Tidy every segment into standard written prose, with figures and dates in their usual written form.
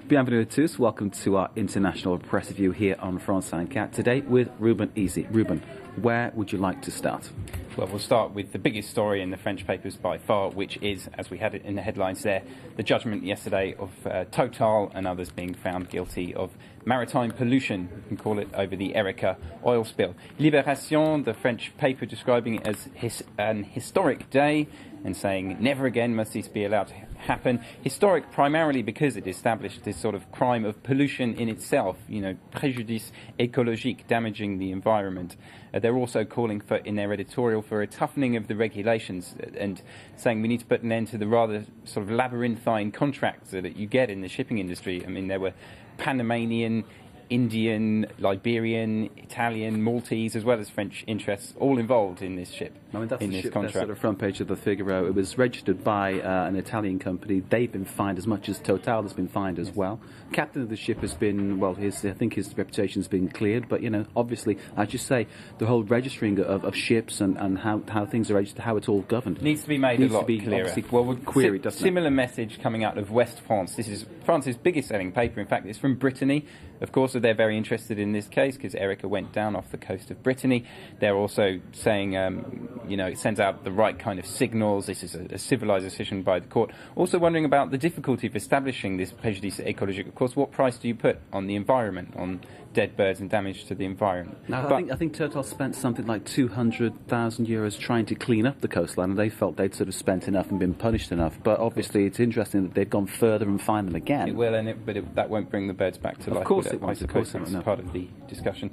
Bienvenue à tous. Welcome to our international press review here on France 24. Today with Ruben Easy. Ruben, where would you like to start? Well, we'll start with the biggest story in the French papers by far, which is, as we had it in the headlines there, the judgment yesterday of Total and others being found guilty of maritime pollution, you can call it, over the Erika oil spill. Libération, the French paper, describing it as an historic day and saying never again must this be allowed to happen. Historic primarily because it established this sort of crime of pollution in itself, préjudice écologique, damaging the environment. They're also calling for, in their editorial, for a toughening of the regulations and saying we need to put an end to the rather sort of labyrinthine contracts that you get in the shipping industry. I mean, there were Panamanian, Indian, Liberian, Italian, Maltese, as well as French interests, all involved in this ship. I mean, that's in the this ship contract. That's at the front page of the Figaro. It was registered by an Italian company. They've been fined as much as Total has been fined as well. Captain of the ship has been, well, I think his reputation's been cleared. But, obviously, as you say, the whole registering of ships and how things are registered, how it's all governed. Needs to be made a lot clearer. Well, queried, doesn't similar message coming out of West France. This is France's biggest selling paper. In fact, it's from Brittany. Of course, they're very interested in this case because Erika went down off the coast of Brittany. They're also saying, it sends out the right kind of signals. This is a civilised decision by the court. Also wondering about the difficulty of establishing this préjudice écologique. Of course, what price do you put on the environment, on dead birds and damage to the environment? Now, I think Total spent something like 200,000 euros trying to clean up the coastline, and they felt they'd sort of spent enough and been punished enough. But obviously, it's interesting that they've gone further and fined them again. It will, that won't bring the birds back to life. Of course it won't. I suppose that's part of the discussion.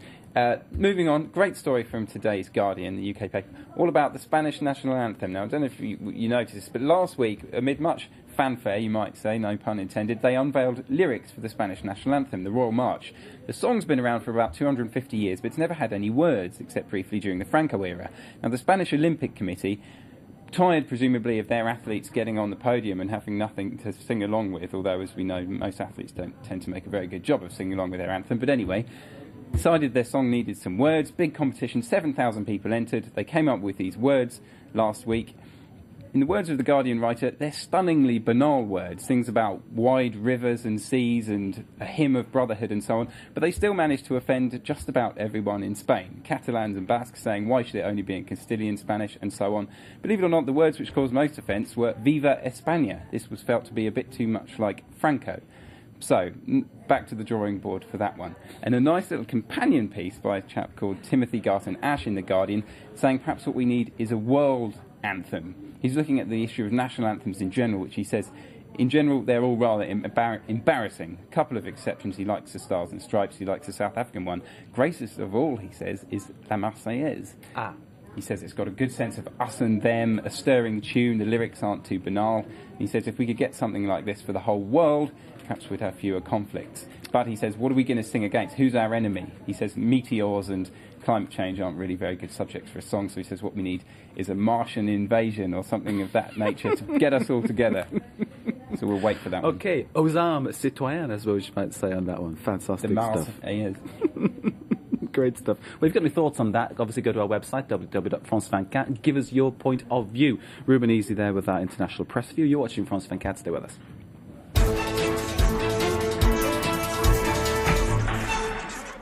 Moving on, great story from today's Guardian, the UK paper, all about the Spanish national anthem. Now, I don't know if you noticed this, but last week, amid much fanfare, you might say, no pun intended, they unveiled lyrics for the Spanish national anthem, the Royal March. The song's been around for about 250 years, but it's never had any words, except briefly during the Franco era. Now, the Spanish Olympic Committee, tired presumably of their athletes getting on the podium and having nothing to sing along with, although, as we know, most athletes don't tend to make a very good job of singing along with their anthem, but anyway, decided their song needed some words. Big competition, 7,000 people entered. They came up with these words last week. In the words of the Guardian writer, they're stunningly banal words, things about wide rivers and seas and a hymn of brotherhood and so on, but they still managed to offend just about everyone in Spain. Catalans and Basques saying, why should it only be in Castilian Spanish, and so on. Believe it or not, the words which caused most offence were Viva España. This was felt to be a bit too much like Franco. So, back to the drawing board for that one. And a nice little companion piece by a chap called Timothy Garton Ash in The Guardian, saying perhaps what we need is a world anthem. He's looking at the issue of national anthems in general, which he says, in general, they're all rather embarrassing. A couple of exceptions. He likes the Stars and Stripes. He likes the South African one. Greatest of all, he says, is La Marseillaise. He says it's got a good sense of us and them, a stirring tune, the lyrics aren't too banal. He says if we could get something like this for the whole world, perhaps we'd have fewer conflicts. But he says, what are we going to sing against? Who's our enemy? He says meteors and climate change aren't really very good subjects for a song, so he says what we need is a Martian invasion or something of that nature to get us all together. So we'll wait for that one. Okay, aux armes citoyennes, as well, you might say on that one. Fantastic stuff. Great stuff. Well, if you've got any thoughts on that, obviously go to our website, www.france24, and give us your point of view. Ruben Easy there with our international press review. You're watching France 24. Stay with us.